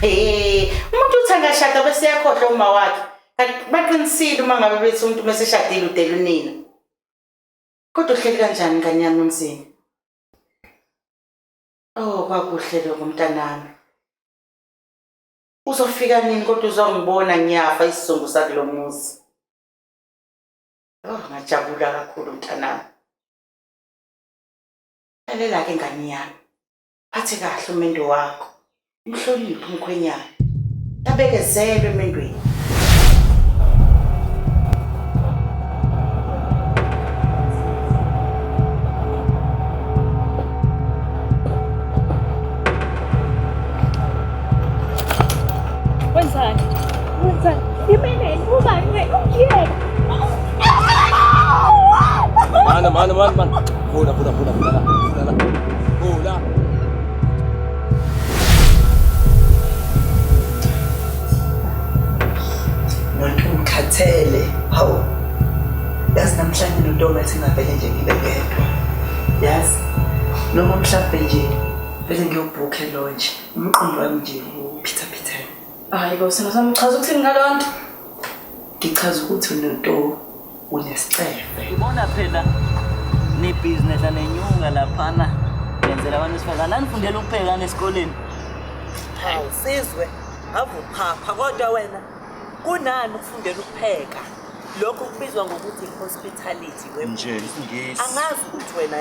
Umuntu uthanga shada bese yakhohlwa uma wakhe. Baqinisile uma ngabe bethi umuntu meseshadile udela unina. Kodwa uhleli kanjani ngane yami umzini? Oh, kwakuhle lokho mntanami. Uzofika nini kodwa uzongibona ngiyafa isizungu sakulo muzi. Oh, ngajabula kakhulu mntanami. Lalela-ke ngane yami. Phathe kahle umendo wakho. Mhloniphe umkhwenyana. Tabekezelwe emendweni. Man. Pula. Ngikhathele. Hawu. Yazi namhlanje noNtombi ethi ngavele nje ngibe ngedwa. Yazi noma mhlawumbe nje bese ngiyobhukha elonje. Umqondo wami nje uphitha. Hayi bo, singazamchaza ukuthi ngalonto. Ngichaza ukuthi uNtombi unesicefe. Ngibona phela ne-business anenyunga laphana yenzela abantu besifazane anifundela ukupheka esikoleni. Hayi sizwe avuphapha kodwa wena kunani ukufundela ukupheka lokho kubizwa ngokuthi hospitality nje isingisi. Angazi ukuthi wena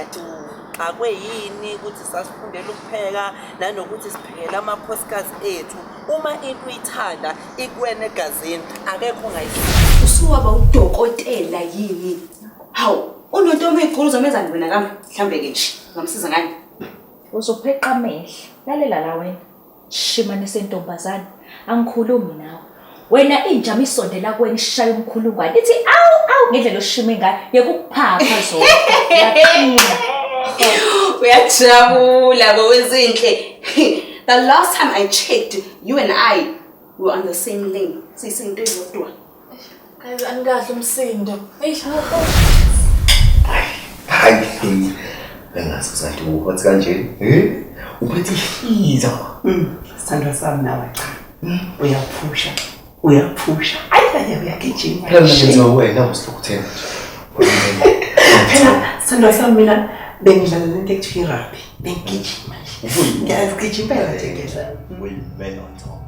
uxakwe yini ukuthi sasifundela ukupheka nanokuthi siphekela amakhosikazi ethu uma into uyithanda ikuwena egazini akekho ongayisiza. Usuwaba udokotela yini? Hawu, uNontombi eGoli uzomenzani wena kami? Mhlambe-ke nje ngamsiza ngani? Uzopheqa amehlo. Lalela la wena. Shimane sentombazane. Angikhulumi nawe. Wena inja misondela kuwena ishaya umkhulungwane. Ithi awu ngendlela oshime ngayo yekuphapha zona. Yaqina. Uyajabula bowezinhle. The last time I checked, you and I were on the same lane. Sisinto eyodwa. Angikahle umsindo. Hayi, bengazi uzathi uhothi kanje. Uphethe ihliza. Sithandwa sami nawe cha. Uyaphusha. Ayi uyagijima. Phela mina wena usihlukuthela. Phela sithandwa sami mina bengidlala lento ekuthiwa rugby. Bengigijima. Ngiyagijimela nje ngedla. Women on top.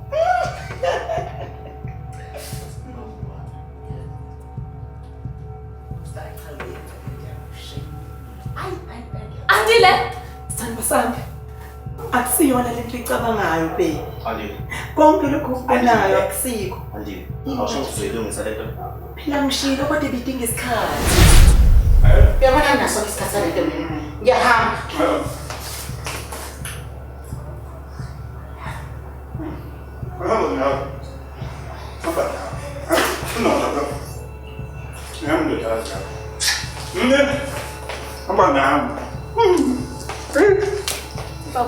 Andile. Sithandwa sami. Akusiyona lento icabangayo baby. Andile. Konke lokho ukubonayo akusikho. Andile. Awusho uzolungisa lento. Phela ngishilo kodwa bidinga isikhathi. Uyabona naso isikhathi salento mina. Ngiyahamba.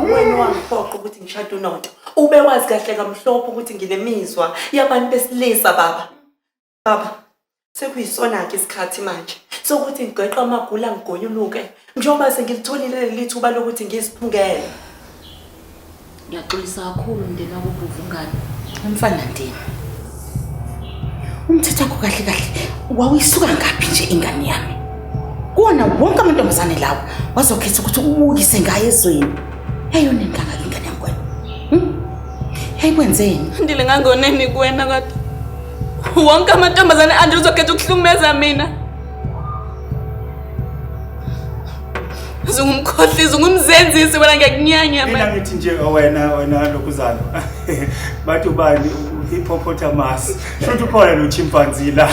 Wena wangiphoqa ukuthi ngishade uNonto. Ube wazi kahle kamhlophe ukuthi nginemizwa yabantu besilisa baba. Baba, sekuyisona-ke isikhathi manje. Sokuthi ngigeqa amagula ngigonyuluke. Njengoba sengilitholile leli thuba lokuthi ngisiphungele. Ngiyaxolisa kakhulu mndeni wakubuvu ngani. Umfana ndini. Umthetho wakho kahle wawuyisuka ngaphi nje ingane yami? Kuona wonke amantombazane lawo wazokhetha ukuthi ubukise ngaye ezweni. Yayona ingane ingane yami kwena. Hayikwenzeni? Ndile Ngangoneni kuwena kade. Wonke amantombazane anje uzokhetha ukuhlumeza mina. Zungumkhohlisi, ungumzenzisi wena ngiyakunyanya mina ngithi nje wena lokuzana. Bathi ubani hippopotamus. Shothi ukhona no chimpanzee la.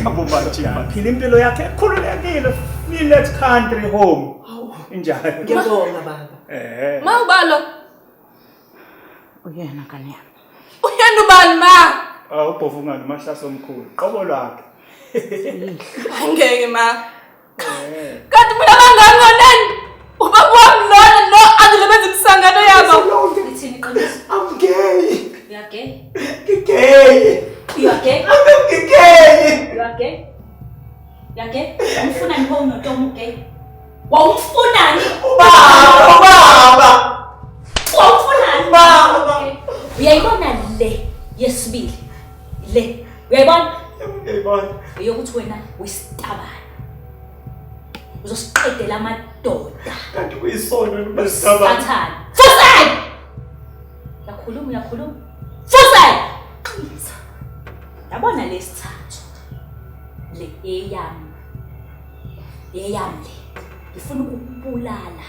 Kambo manje phila impilo yakhe ekhululekile. Let country home. Injalo. Ngiyabonga baba. Mawubalo. Uyena ngane yami. Uyena ubani ma? Ubhovu ngani mahlaso omkhulu. Qobo lwakhe. Angeke ma. Kanti mina Ngangoneni ubaba wami lona no andile benza imsangano yabo. Lithini iqiniso? I'm gay. You are gay? Gay. You are gay? I'm gay. You are gay? You are gay? Umfuna nibo uNontombi gay? Wawumfunani? Baba. Wawumfunani? Baba. Uyayibona yayibona. Eyokuthi wena uyisitabane. Uzosiqedela amadoda. Kanti kuyisono nobasitaba. Sathane. Fusay! Uyakhuluma. Fusay! Qiniso. Yabona lesithathu. Le eyami. Le. Ngifuna ukubulala